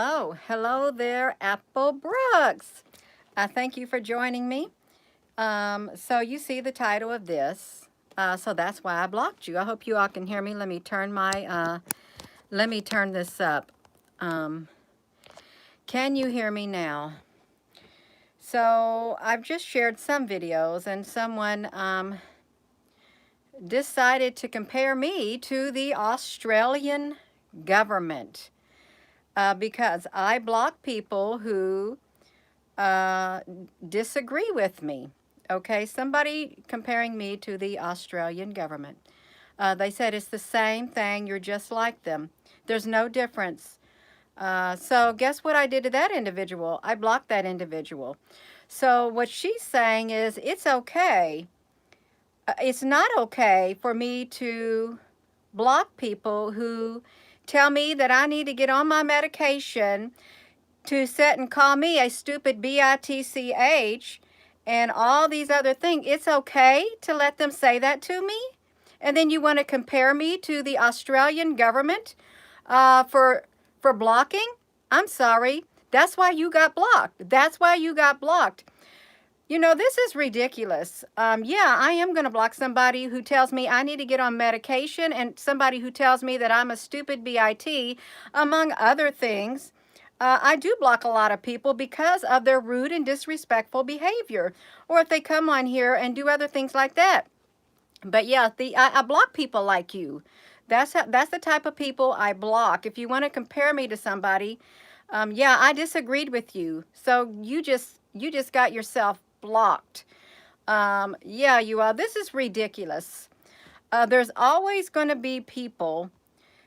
Hello there, Apple Brooks. Thank you for joining me. So you see the title of this. So that's why I blocked you. I hope you all can hear me. Let me turn this up. Um, can you hear me now? So I've just shared some videos and someone decided to compare me to the Australian government because I block people who uh, disagree with me. Okay, somebody comparing me to the Australian government. They said it's the same thing, you're just like them. There's no difference. So guess what I did to that individual? I blocked that individual. So what she's saying is it's okay. It's not okay for me to block people who tell me that I need to get on my medication to sit and call me a stupid bitch and all these other things. It's okay to let them say that to me. And then you want to compare me to the Australian government for blocking? I'm sorry. That's why you got blocked. That's why you got blocked. You know, this is ridiculous. Yeah, I am going to block somebody who tells me I need to get on medication and somebody who tells me that I'm a stupid BIT, among other things. I do block a lot of people because of their rude and disrespectful behavior, or if they come on here and do other things like that. But yeah, I block people like you. That's the type of people I block. If you want to compare me to somebody, yeah, I disagreed with you, so you just got yourself blocked. Yeah, you are. This is ridiculous. There's always going to be people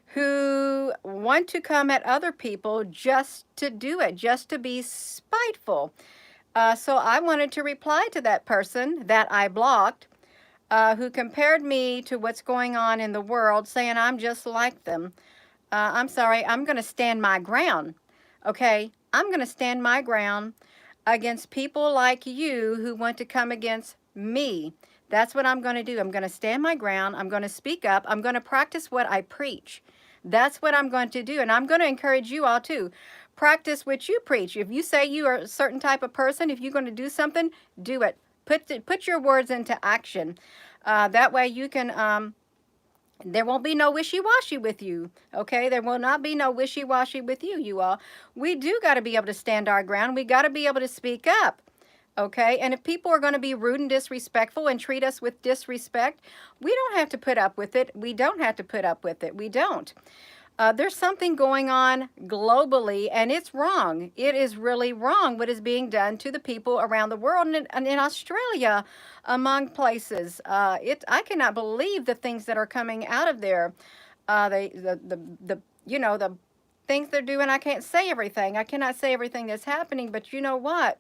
who want to come at other people just to do it, just to be spiteful. So I wanted to reply to that person that I blocked, who compared me to what's going on in the world, saying I'm just like them. I'm sorry, I'm going to stand my ground. Okay, I'm going to stand my ground against people like you who want to come against me. That's what I'm going to do. I'm going to stand my ground. I'm going to speak up. I'm going to practice what I preach. That's what I'm going to do. And I'm going to encourage you all to practice what you preach. If you say you are a certain type of person, if you're going to do something, do it. Put your words into action. That way you can there won't be no wishy-washy with you, okay? There will not be no wishy-washy with you, you all. We do got to be able to stand our ground. We got to be able to speak up, okay? And if people are going to be rude and disrespectful and treat us with disrespect, we don't have to put up with it. We don't have to put up with it. We don't. There's something going on globally, and it's wrong. It is really wrong what is being done to the people around the world and in Australia, among places. I cannot believe the things that are coming out of there. The you know, the things they're doing. I can't say everything. I cannot say everything that's happening, but you know what?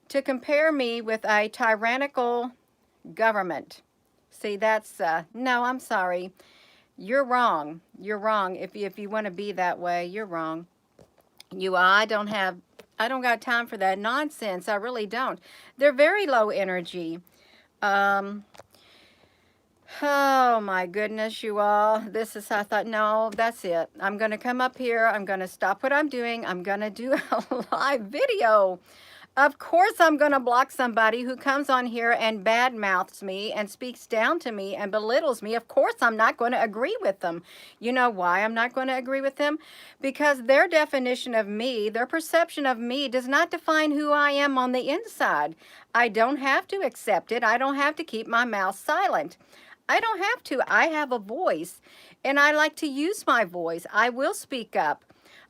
To compare me with a tyrannical government. See, that's no, I'm sorry. You're wrong. You're wrong. If you want to be that way, you're wrong. I don't got time for that nonsense. I really don't. They're very low energy. Um, oh my goodness, you all. I thought, no, that's it. I'm going to come up here. I'm going to stop what I'm doing. I'm going to do a live video. Of course I'm going to block somebody who comes on here and badmouths me and speaks down to me and belittles me. Of course I'm not going to agree with them. You know why I'm not going to agree with them? Because their definition of me, their perception of me does not define who I am on the inside. I don't have to accept it. I don't have to keep my mouth silent. I don't have to. I have a voice and I like to use my voice. I will speak up.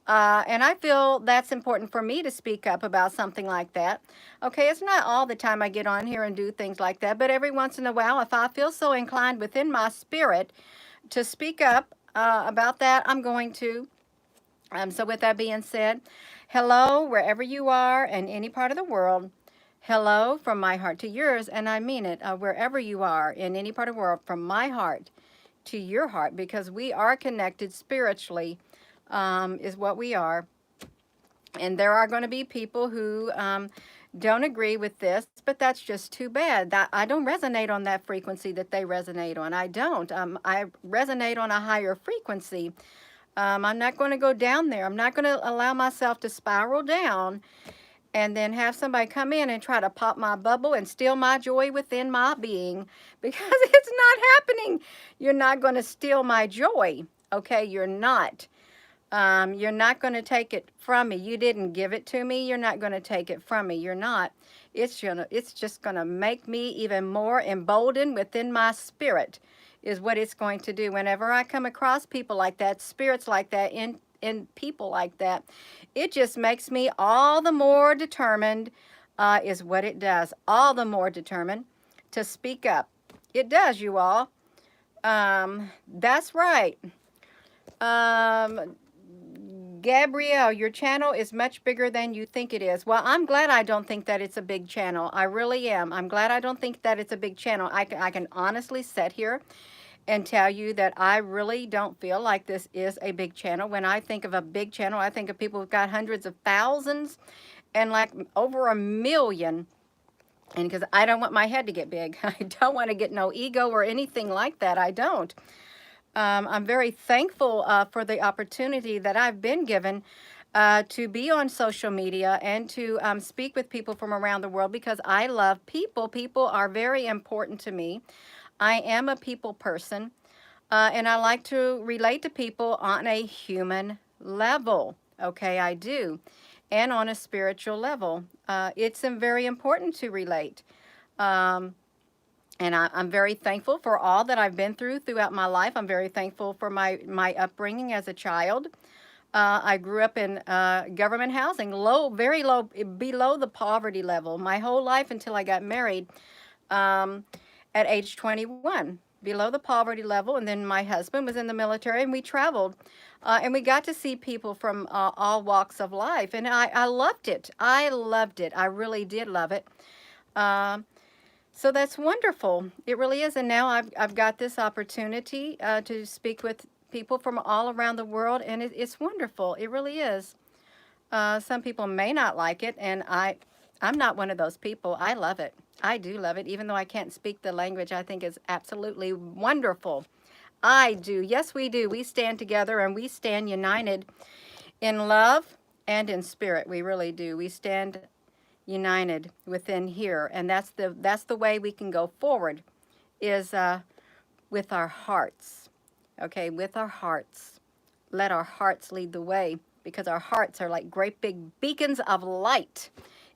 And I feel that's important for me to speak up about something like that. Okay, it's not all the time I get on here and do things like that, but every once in a while, if I feel so inclined within my spirit to speak up about that, I'm going to. So with that being said, hello, wherever you are in any part of the world. Hello from my heart to yours, and I mean it, wherever you are in any part of the world, from my heart to your heart, because we are connected spiritually. Is what we are. And there are going to be people who don't agree with this, but that's just too bad. That I don't resonate on that frequency that they resonate on. I don't. I resonate on a higher frequency. I'm not going to go down there. I'm not going to allow myself to spiral down and then have somebody come in and try to pop my bubble and steal my joy within my being, because it's not happening. You're not going to steal my joy. Okay, you're not. You're not going to take it from me. You didn't give it to me. You're not going to take it from me. You're not. It's just going to make me even more emboldened within my spirit, is what it's going to do. Whenever I come across people like that, spirits like that, in people like that, it just makes me all the more determined, is what it does. All the more determined to speak up. It does, you all. That's right. Um, Gabrielle, your channel is much bigger than you think it is. Well, I'm glad I don't think that it's a big channel. I really am. I'm glad I don't think that it's a big channel. I can honestly sit here and tell you that I really don't feel like this is a big channel. When I think of a big channel, I think of people who've got hundreds of thousands and like over 1 million. And because I don't want my head to get big. I don't want to get no ego or anything like that. I don't. I'm very thankful for the opportunity that I've been given to be on social media and to speak with people from around the world, because I love people. People are very important to me. I am a people person, and I like to relate to people on a human level. Okay, I do. And on a spiritual level. It's very important to relate. Um, and I'm very thankful for all that I've been through throughout my life. I'm very thankful for my upbringing as a child. I grew up in government housing, low, very low, below the poverty level, my whole life until I got married um, at age 21, below the poverty level. And then my husband was in the military, and we traveled. And we got to see people from all walks of life. And I loved it. I loved it. I really did love it. Um, so that's wonderful. It really is. And now I've got this opportunity to speak with people from all around the world, and it's wonderful. It really is. Some people may not like it, and I'm not one of those people. I love it. I do love it, even though I can't speak the language. I think it's absolutely wonderful. I do. Yes, we do. We stand together, and we stand united in love and in spirit. We really do. We stand united within here, and that's the way we can go forward, is with our hearts. Okay, with our hearts. Let our hearts lead the way, because our hearts are like great big beacons of light,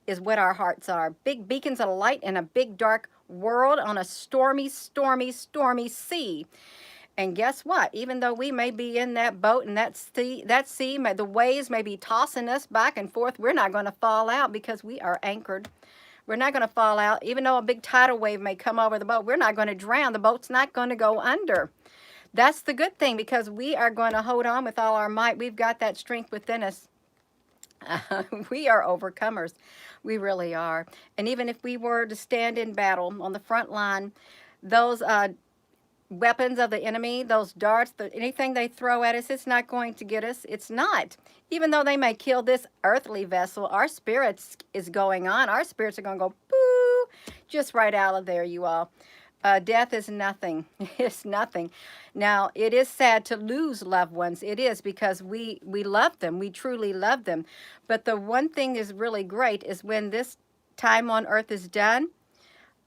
is what our hearts are. Big beacons of light in a big dark world on a stormy, stormy, stormy sea. And guess what? Even though we may be in that boat and that sea the waves may be tossing us back and forth, we're not going to fall out, because we are anchored. We're not going to fall out. Even though a big tidal wave may come over the boat, we're not going to drown. The boat's not going to go under. That's the good thing, because we are going to hold on with all our might. We've got that strength within us. We are overcomers. We really are. And even if we were to stand in battle on the front line, those weapons of the enemy, those darts, anything they throw at us, it's not going to get us. It's not. Even though they may kill this earthly vessel, our spirits is going on. Our spirits are going to go, boo, just right out of there, you all. Death is nothing. It's nothing. Now, it is sad to lose loved ones. It is, because we love them. We truly love them. But the one thing is really great is when this time on earth is done,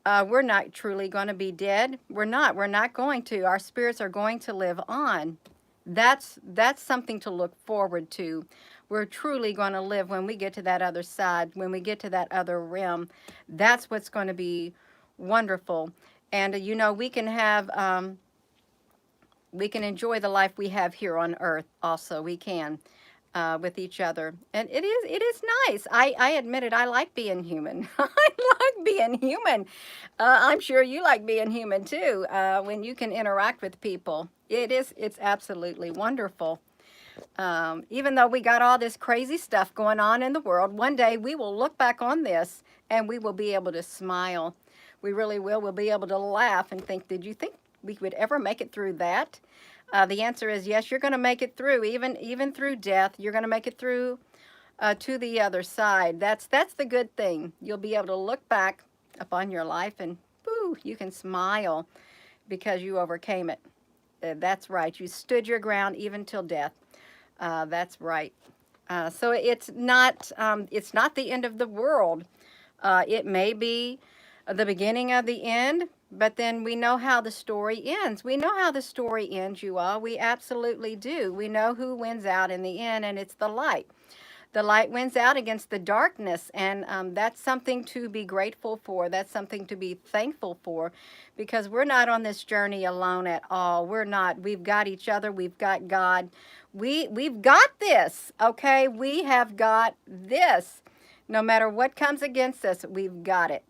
we're not truly going to be dead. We're not. We're not going to. Our spirits are going to live on. That's something to look forward to. We're truly going to live when we get to that other side, when we get to that other realm. That's what's going to be wonderful. And, you know, we can enjoy the life we have here on earth also. We can. With each other. And it is nice. I admit it. I like being human. I like being human. I'm sure you like being human too, when you can interact with people. It's absolutely wonderful. Even though we got all this crazy stuff going on in the world, one day we will look back on this and we will be able to smile. We really will. We'll be able to laugh and think, did you think we would ever make it through that? The answer is yes, you're going to make it through, even through death. You're going to make it through to the other side. That's the good thing. You'll be able to look back upon your life and, boo, you can smile because you overcame it. That's right. You stood your ground even till death. That's right. So it's not the end of the world. It may be the beginning of the end, but then we know how the story ends. We know how the story ends, you all. We absolutely do. We know who wins out in the end, and it's the light. The light wins out against the darkness, and that's something to be grateful for. That's something to be thankful for, because we're not on this journey alone at all. We're not. We've got each other. We've got God. We've got this. Okay, we have got this. No matter what comes against us, we've got it.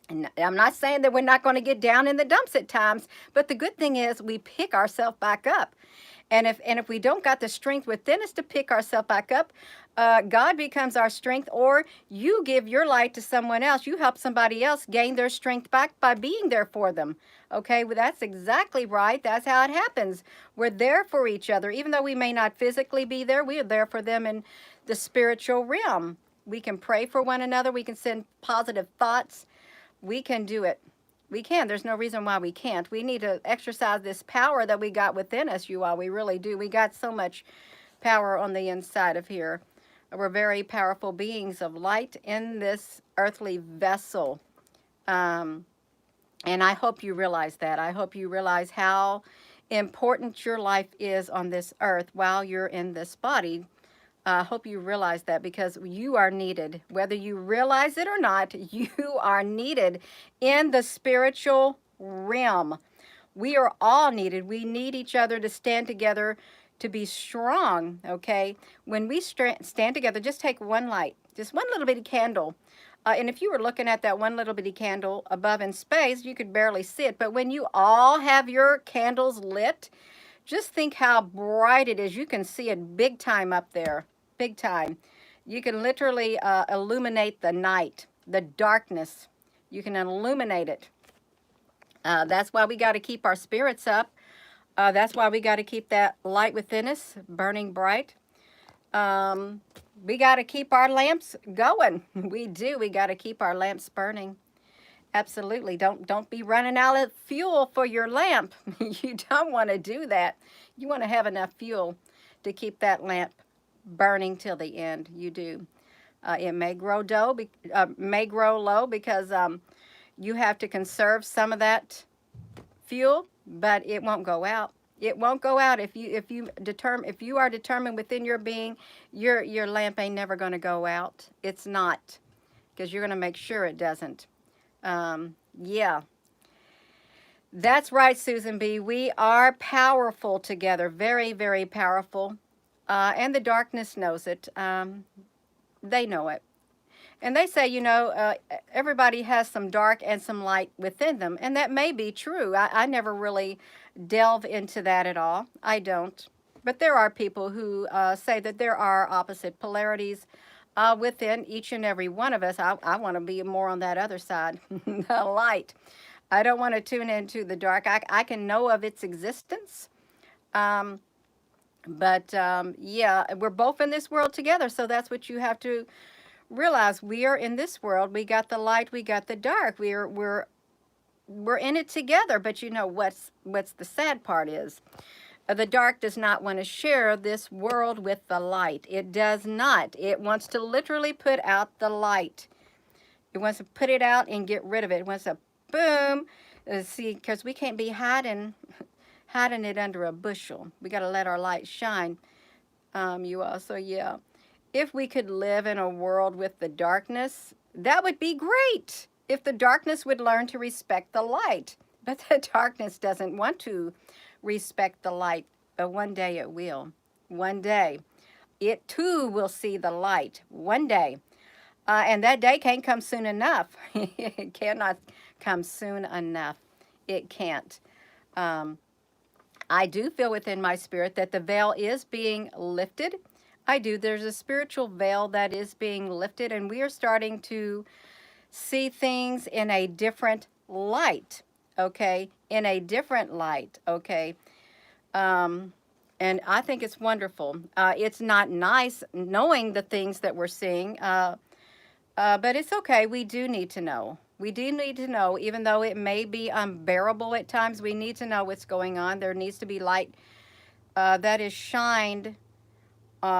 And I'm not saying that we're not going to get down in the dumps at times, but the good thing is we pick ourselves back up. And if we don't got the strength within us to pick ourselves back up, God becomes our strength, or you give your light to someone else. You help somebody else gain their strength back by being there for them. Okay, well, that's exactly right. That's how it happens. We're there for each other. Even though we may not physically be there, we are there for them in the spiritual realm. We can pray for one another. We can send positive thoughts. We can do it. We can. There's no reason why we can't. We need to exercise this power that we got within us, you all. We really do. We got so much power on the inside of here. We're very powerful beings of light in this earthly vessel. Um, and I hope you realize that. I hope you realize how important your life is on this earth while you're in this body. I hope you realize that, because you are needed. Whether you realize it or not, you are needed in the spiritual realm. We are all needed. We need each other to stand together, to be strong, okay? When we stand together, just take one light, just one little bitty candle. And if you were looking at that one little bitty candle above in space, you could barely see it. But when you all have your candles lit, just think how bright it is. You can see it big time up there, big time. You can literally illuminate the night, the darkness. You can illuminate it. That's why we got to keep our spirits up. That's why we got to keep that light within us burning bright. We got to keep our lamps going. We do. We got to keep our lamps burning. Absolutely. Don't be running out of fuel for your lamp. You don't want to do that. You want to have enough fuel to keep that lamp burning till the end. You do. It may grow low because you have to conserve some of that fuel, but it won't go out. It won't go out if you are determined within your being, your lamp ain't never going to go out. It's not, because you're going to make sure it doesn't. Yeah, that's right, Susan B. We are powerful together, very, very powerful. And the darkness knows it. They know it. And they say, everybody has some dark and some light within them. And that may be true. I never really delve into that at all. I don't. But there are people who say that there are opposite polarities within each and every one of us. I want to be more on that other side, the light. I don't want to tune into the dark. I can know of its existence. But yeah, we're both in this world together. So that's what you have to realize. We are in this world. We got the light, we got the dark. We're in it together. But you know what's the sad part is, the dark does not want to share this world with the light. It does not. It wants to literally put out the light. It wants to put it out and get rid of it. It wants to boom. See, because we can't be hiding it under a bushel. We got to let our light shine. You all. So yeah. If we could live in a world with the darkness, that would be great. If the darkness would learn to respect the light. But the darkness doesn't want to respect the light. But one day it will. One day. It too will see the light. One day. And that day can't come soon enough. It cannot come soon enough. It can't. I do feel within my spirit that the veil is being lifted. I do. There's a spiritual veil that is being lifted, and we are starting to see things in a different light, okay? In a different light, okay? And I think it's wonderful. It's not nice knowing the things that we're seeing, but it's okay. We do need to know. We do need to know, even though it may be unbearable at times. We need to know what's going on. There needs to be light that is shined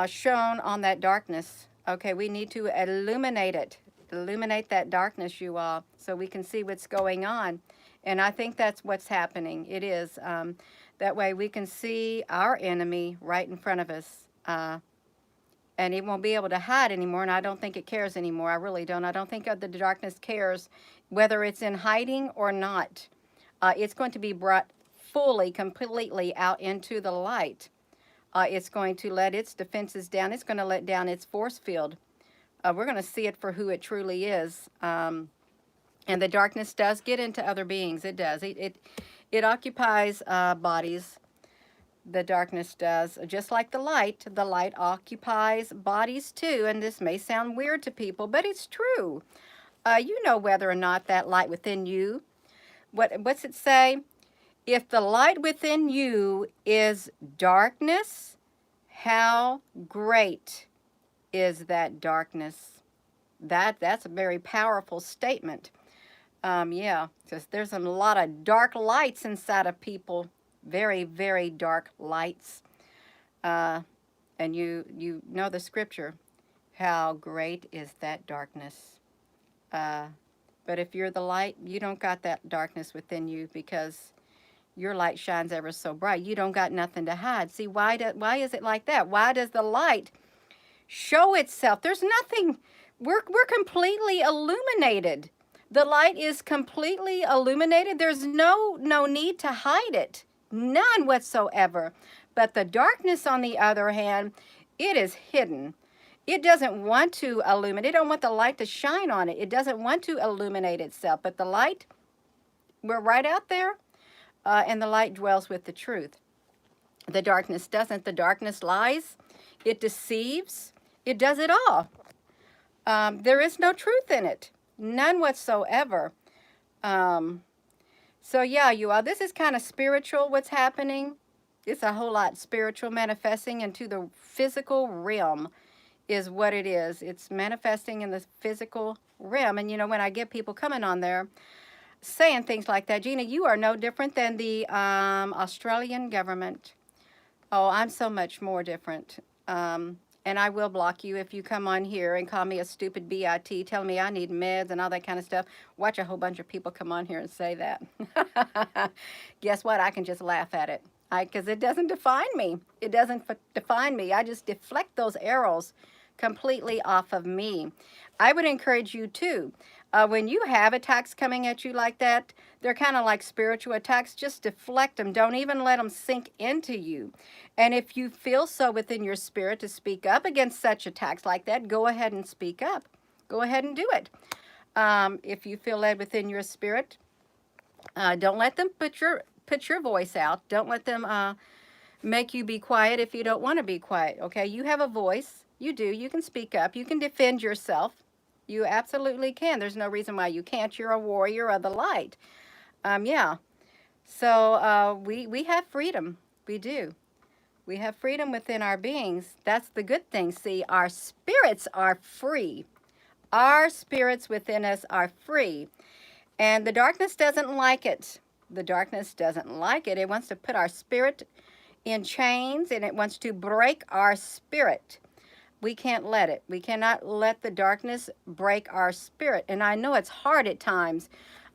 shone on that darkness. Okay, we need to illuminate it, illuminate that darkness, you all, so we can see what's going on. And I think that's what's happening. It is. That way we can see our enemy right in front of us. And it won't be able to hide anymore, and I don't think it cares anymore. I really don't. I don't think the darkness cares whether it's in hiding or not. It's going to be brought fully, completely out into the light. It's going to let its defenses down. It's going to let down its force field. We're going to see it for who it truly is. And the darkness does get into other beings. It does. It occupies bodies. The darkness does. Just like the light occupies bodies too. And this may sound weird to people, but it's true. You know whether or not that light within you, what's it say? If the light within you is darkness, how great is that darkness? That's a very powerful statement. Yeah, because there's a lot of dark lights inside of people. Very, very dark lights. And you know the scripture. How great is that darkness? But if you're the light, you don't got that darkness within you because your light shines ever so bright. You don't got nothing to hide. See, why is it like that? Why does the light show itself? There's nothing. We're completely illuminated. The light is completely illuminated. There's no need to hide it. None whatsoever. But the darkness, on the other hand, it is hidden. It doesn't want to illuminate. It don't want the light to shine on it. It doesn't want to illuminate itself. But the light, we're right out there, and the light dwells with the truth. The darkness doesn't. The darkness lies. It deceives. It does it all. There is no truth in it. None whatsoever. So yeah, you all, this is kind of spiritual, what's happening. It's a whole lot spiritual, manifesting into the physical realm is what it is. It's manifesting in the physical realm. And you know, when I get people coming on there saying things like that, Gina, you are no different than the Australian government. Oh, I'm so much more different. And I will block you if you come on here and call me a stupid BIT, tell me I need meds and all that kind of stuff. Watch a whole bunch of people come on here and say that. Guess what? I can just laugh at it. Because it doesn't define me. It doesn't define me. I just deflect those arrows completely off of me. I would encourage you too. When you have attacks coming at you like that, they're kind of like spiritual attacks. Just deflect them. Don't even let them sink into you. And if you feel so within your spirit to speak up against such attacks like that, go ahead and speak up. Go ahead and do it. If you feel led within your spirit, don't let them put your voice out. Don't let them make you be quiet if you don't want to be quiet. Okay, you have a voice. You do. You can speak up. You can defend yourself. You absolutely can. There's no reason why you can't. You're a warrior of the light. Yeah. So we have freedom. We do. We have freedom within our beings. That's the good thing. See, our spirits are free. Our spirits within us are free. And the darkness doesn't like it. The darkness doesn't like it. It wants to put our spirit in chains, and it wants to break our spirit. We can't let it. We cannot let the darkness break our spirit. And I know it's hard at times.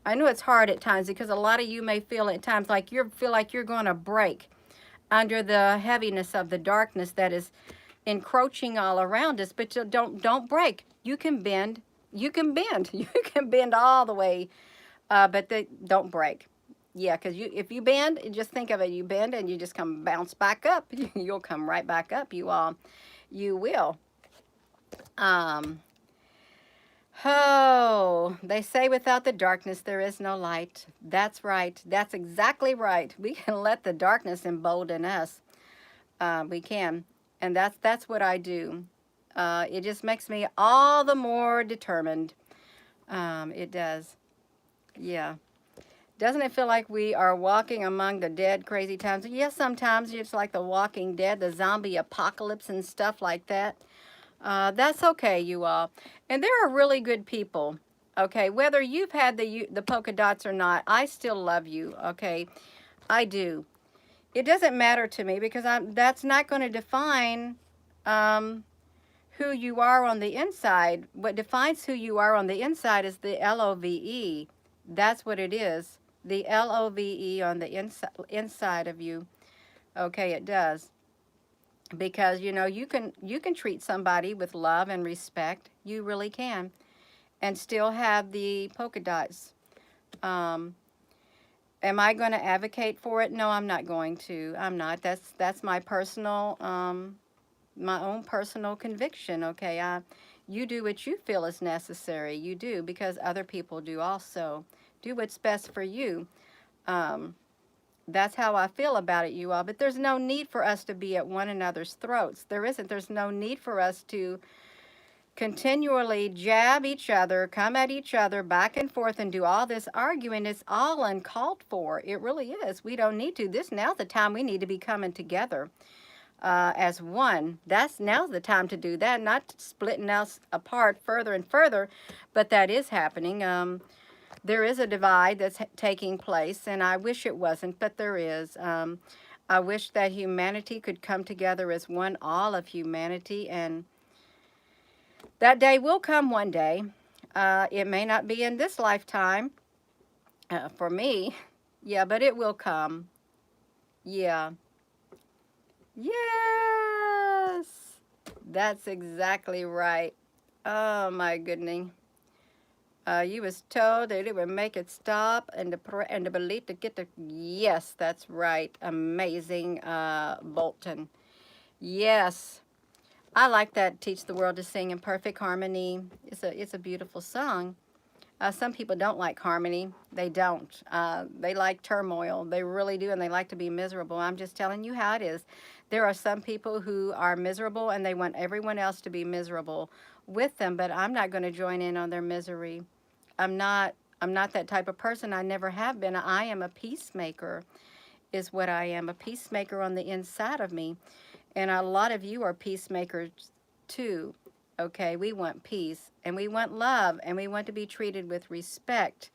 I know it's hard at times because a lot of you may feel at times like feel like you're going to break under the heaviness of the darkness that is encroaching all around us. But don't break. You can bend. You can bend. You can bend all the way, but don't break. Yeah, because if you bend, just think of it. You bend and you just come bounce back up. You'll come right back up. You will. Oh, they say without the darkness there is no light. That's right. That's exactly right. We can let the darkness embolden us. We can. And that's what I do. It just makes me all the more determined. It does. Yeah. Doesn't it feel like we are walking among the dead crazy times? Yes, sometimes it's like the Walking Dead, the zombie apocalypse and stuff like that. That's okay, you all. And there are really good people, okay? Whether you've had the polka dots or not, I still love you, okay? I do. It doesn't matter to me because that's not going to define um, who you are on the inside. What defines who you are on the inside is the LOVE. That's what it is. The LOVE on the inside of you. Okay, it does. Because you can treat somebody with love and respect. You really can, and still have the polka dots. Um, am I going to advocate for it? No, I'm not going to. I'm not. That's my personal my own personal conviction. Okay, you do what you feel is necessary. You do, because other people do also. Do what's best for you. Um, that's how I feel about it, you all. But there's no need for us to be at one another's throats. There isn't. There's no need for us to continually jab each other, come at each other back and forth, and do all this arguing. It's all uncalled for. It really is. We don't need to. Now's the time we need to be coming together as one. Now's the time to do that, not splitting us apart further and further. But that is happening. There is a divide that's taking place, and I wish it wasn't, but there is. I wish that humanity could come together as one, all of humanity, and that day will come one day. It may not be in this lifetime for me, yeah, but it will come. Yeah. Yes, that's exactly right. Oh my goodness. You was told that it would make it stop and the belief to get the, yes, that's right. Amazing, Bolton. Yes, I like that. Teach the world to sing in perfect harmony. It's a beautiful song. Some people don't like harmony. They don't. They like turmoil. They really do, and they like to be miserable. I'm just telling you how it is. There are some people who are miserable, and they want everyone else to be miserable with them, but I'm not going to join in on their misery. I'm not. I'm not that type of person. I never have been. I am a peacemaker, is what I am. A peacemaker on the inside of me. And a lot of you are peacemakers too. Okay, we want peace and we want love and we want to be treated with respect.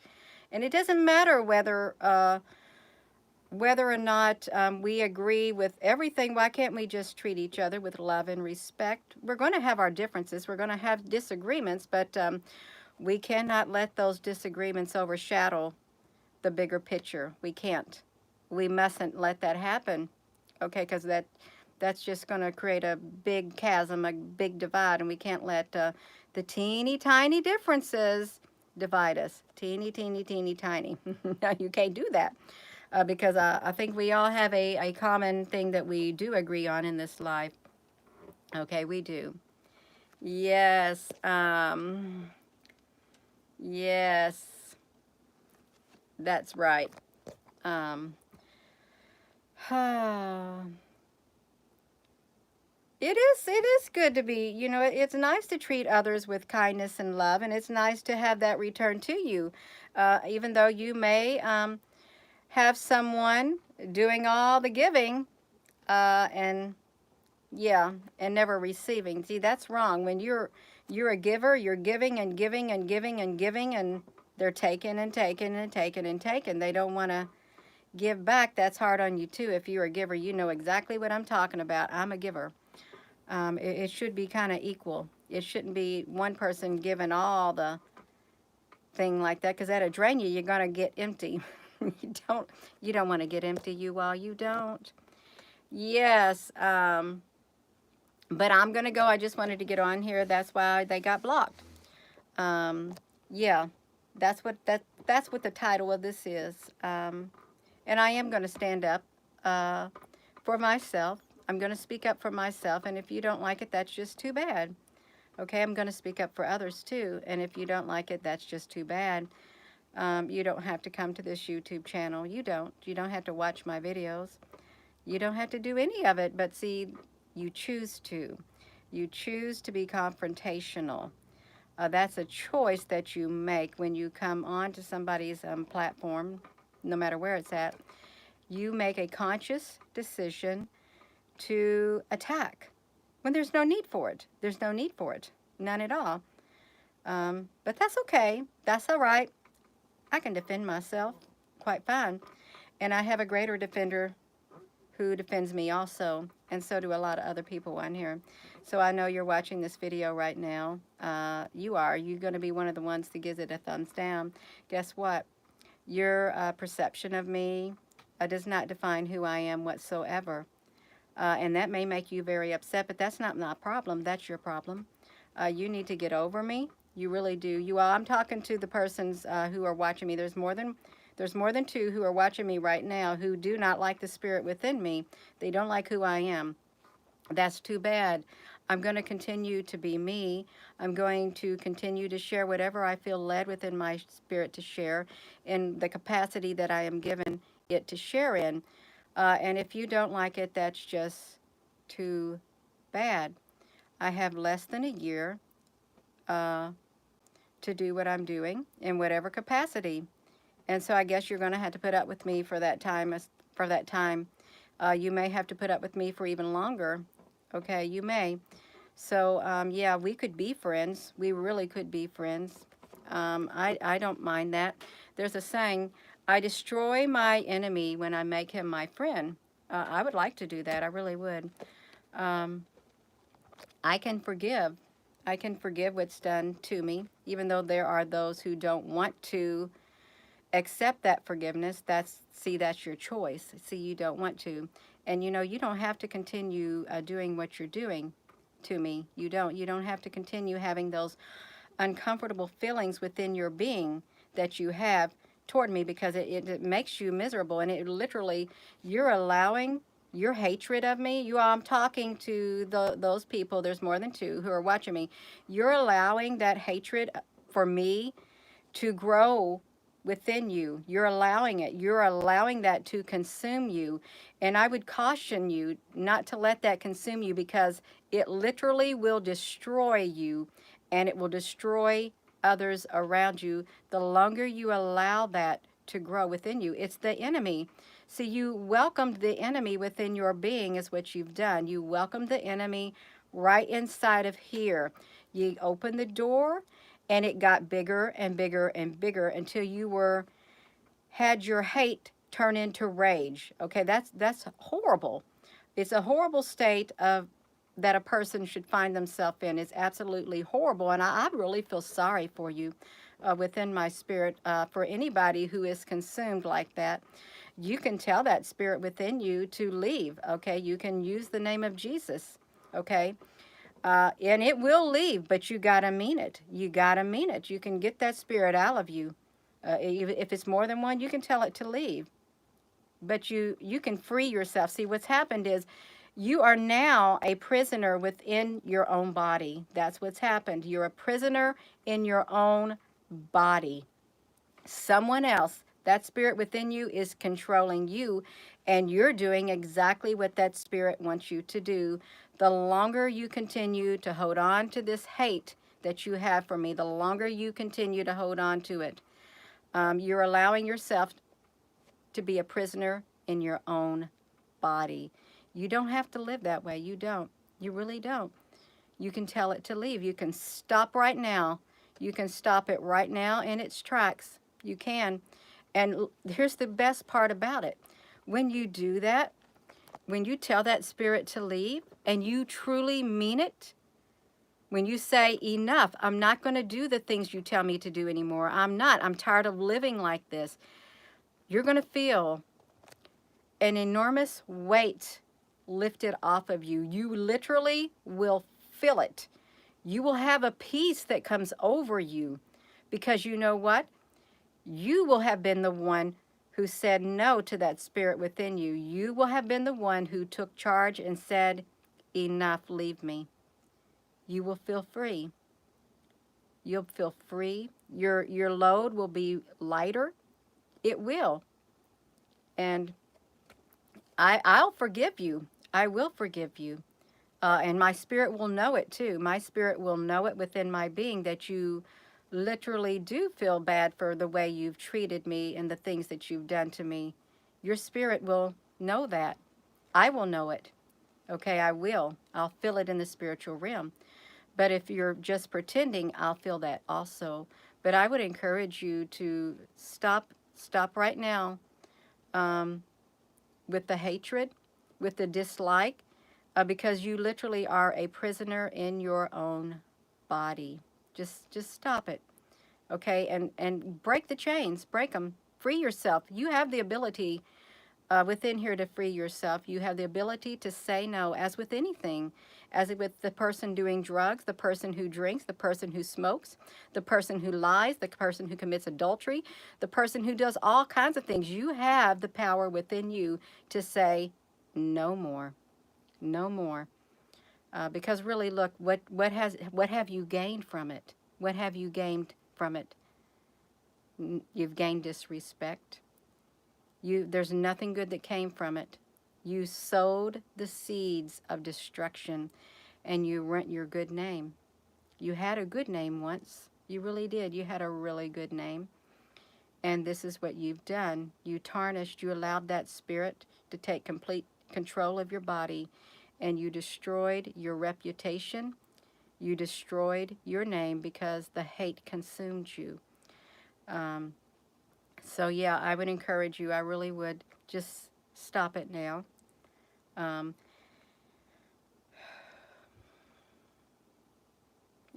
And it doesn't matter whether or not we agree with everything. Why can't we just treat each other with love and respect? We're going to have our differences. We're going to have disagreements, but we cannot let those disagreements overshadow the bigger picture. We can't. We mustn't let that happen. Okay, because that's just going to create a big chasm, a big divide, and we can't let the teeny tiny differences divide us. Teeny, teeny, teeny, tiny. No, you can't do that because I think we all have a common thing that we do agree on in this life. Okay, we do. Yes. Yes. That's right. Um, it is good to be, it's nice to treat others with kindness and love, and it's nice to have that return to you. Even though you may have someone doing all the giving, and yeah, and never receiving. See, that's wrong. When you're a giver, you're giving and giving and giving and giving, and they're taking and taking and taking and taking. They don't want to give back. That's hard on you too. If you're a giver, you know exactly what I'm talking about. I'm a giver. It should be kind of equal. It shouldn't be one person giving all the thing like that, because that'll drain you. You're gonna get empty. you don't you don't want to get empty, you all. You don't. Yes. But I'm gonna go. I just wanted to get on here. That's why they got blocked. Yeah. That's what the title of this is. And I am gonna stand up for myself. I'm going to speak up for myself, and if you don't like it, that's just too bad. Okay, I'm going to speak up for others too, and if you don't like it, that's just too bad. You don't have to come to this YouTube channel. You don't. You don't have to watch my videos. You don't have to do any of it, but see, you choose to. You choose to be confrontational. That's a choice that you make when you come onto somebody's platform, no matter where it's at. You make a conscious decision to attack when there's no need for it. There's no need for it. None at all. But that's okay. That's all right. I can defend myself quite fine. And I have a greater defender who defends me also. And so do a lot of other people on here. So I know you're watching this video right now. You are. You're going to be one of the ones that gives it a thumbs down. Guess what? Your perception of me does not define who I am whatsoever. And that may make you very upset, but that's not my problem. That's your problem. You need to get over me. You really do. You all, I'm talking to the persons who are watching me. There's more than two who are watching me right now who do not like the spirit within me. They don't like who I am. That's too bad. I'm going to continue to be me. I'm going to continue to share whatever I feel led within my spirit to share in the capacity that I am given it to share in. And if you don't like it, that's just too bad. I have less than a year uh, to do what I'm doing in whatever capacity. And so I guess you're going to have to put up with me for that time. For that time, you may have to put up with me for even longer. Okay, you may. So yeah, we could be friends. We really could be friends. I don't mind that. There's a saying, I destroy my enemy when I make him my friend. I would like to do that. I really would. Um, I can forgive. I can forgive what's done to me, even though there are those who don't want to accept that forgiveness. That's your choice. See, you don't want to. And you don't have to continue doing what you're doing to me. You don't have to continue having those uncomfortable feelings within your being that you have toward me, because it makes you miserable, and it literally, you're allowing your hatred of me. I'm talking to those people, there's more than two who are watching me. You're allowing that hatred for me to grow within you. You're allowing it. You're allowing that to consume you. And I would caution you not to let that consume you, because it literally will destroy you, and it will destroy others around you the longer you allow that to grow within you. It's the enemy. See, you welcomed the enemy within your being is what you've done. You welcomed the enemy right inside of here. You opened the door, and it got bigger and bigger and bigger until you had your hate turn into rage. Okay, that's horrible. It's a horrible state of that a person should find themselves in. It's absolutely horrible, and I really feel sorry for you within my spirit. For anybody who is consumed like that, you can tell that spirit within you to leave. Okay, you can use the name of Jesus. Okay, and it will leave, but you got to mean it. You got to mean it. You can get that spirit out of you. If it's more than one, you can tell it to leave. But you can free yourself. See, what's happened is you are now a prisoner within your own body. That's what's happened. You're a prisoner in your own body. Someone else, that spirit within you, is controlling you, and you're doing exactly what that spirit wants you to do. The longer you continue to hold on to this hate that you have for me, the longer you continue to hold on to it, you're allowing yourself to be a prisoner in your own body. You don't have to live that way. You don't. You really don't. You can tell it to leave. You can stop right now. You can stop it right now in its tracks. You can. And here's the best part about it. When you do that, when you tell that spirit to leave and you truly mean it, when you say, enough, I'm not going to do the things you tell me to do anymore. I'm not. I'm tired of living like this. You're going to feel an enormous weight lifted off of you. You literally will feel it. You will have a peace that comes over you, because you know what? You will have been the one who said no to that spirit within you. You will have been the one who took charge and said, enough, leave me. You will feel free. You'll feel free. Your load will be lighter. It will. And I'll forgive you. I will forgive you. And my spirit will know it too. My spirit will know it within my being that you literally do feel bad for the way you've treated me and the things that you've done to me. Your spirit will know that. I will know it. Okay, I will. I'll feel it in the spiritual realm. But if you're just pretending, I'll feel that also. But I would encourage you to stop right now, with the hatred, with the dislike. because you literally are a prisoner in your own body. Just stop it, okay? And break the chains, break them, free yourself. You have the ability within here to free yourself. You have the ability to say no, as with anything, as with the person doing drugs, the person who drinks, the person who smokes, the person who lies, the person who commits adultery, the person who does all kinds of things. You have the power within you to say no more, no more. Because really, look, what have you gained from it? What have you gained from it? You've gained disrespect. There's nothing good that came from it. You sowed the seeds of destruction, and you rent your good name. You had a good name once. You really did. You had a really good name. And this is what you've done. You tarnished, you allowed that spirit to take complete control of your body, and you destroyed your reputation. You destroyed your name because the hate consumed you. Um, so, yeah, I would encourage you. I really would. Just stop it now. Um,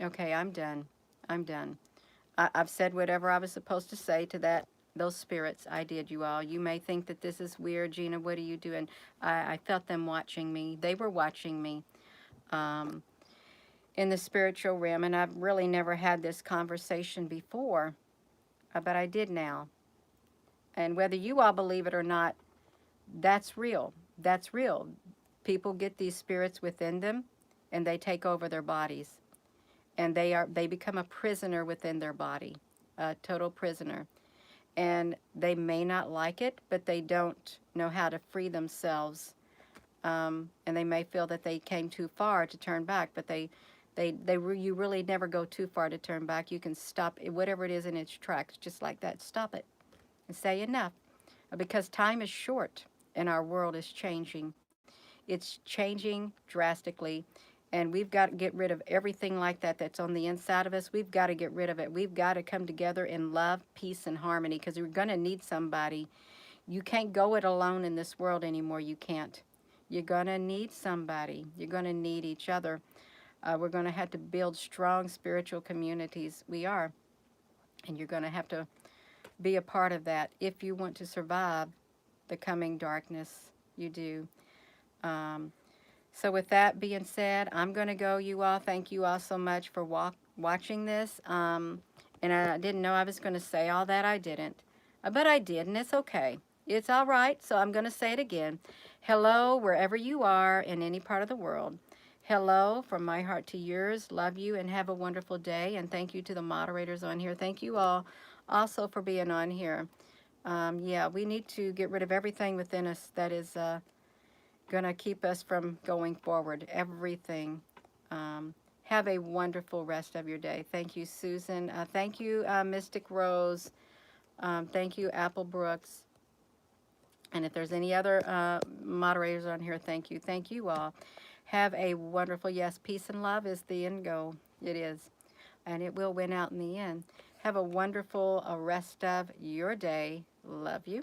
okay, I'm done. I'm done. I've said whatever I was supposed to say to those spirits. I did, you all. You may think that this is weird, Gina. What are you doing? I felt them watching me. They were watching me um, in the spiritual realm, and I've really never had this conversation before, but I did now. And whether you all believe it or not, that's real. That's real. People get these spirits within them, and they take over their bodies, and they become a prisoner within their body, a total prisoner. And they may not like it, but they don't know how to free themselves. And they may feel that they came too far to turn back, but you really never go too far to turn back. You can stop it, whatever it is in its tracks, just like that. Stop it and say enough, because time is short and our world is changing. It's changing drastically, and we've got to get rid of everything like that that's on the inside of us. We've got to get rid of it. We've got to come together in love, peace, and harmony, because we're going to need somebody. You can't go it alone in this world anymore. You can't. You're going to need somebody. You're going to need each other. We're going to have to build strong spiritual communities. We are. And you're going to have to be a part of that if you want to survive the coming darkness. You do. Um, So with that being said, I'm going to go, you all. Thank you all so much for watching this. And I didn't know I was going to say all that. I didn't. But I did, and it's okay. It's all right, so I'm going to say it again. Hello, wherever you are in any part of the world. Hello, from my heart to yours. Love you, and have a wonderful day. And thank you to the moderators on here. Thank you all also for being on here. Yeah, we need to get rid of everything within us that is going to keep us from going forward. Everything. Have a wonderful rest of your day. Thank you, Susan. Thank you, Mystic Rose. Thank you, Apple Brooks. And if there's any other moderators on here, thank you. Thank you all. Have a wonderful, yes, peace and love is the end goal. It is. And it will win out in the end. Have a wonderful rest of your day. Love you.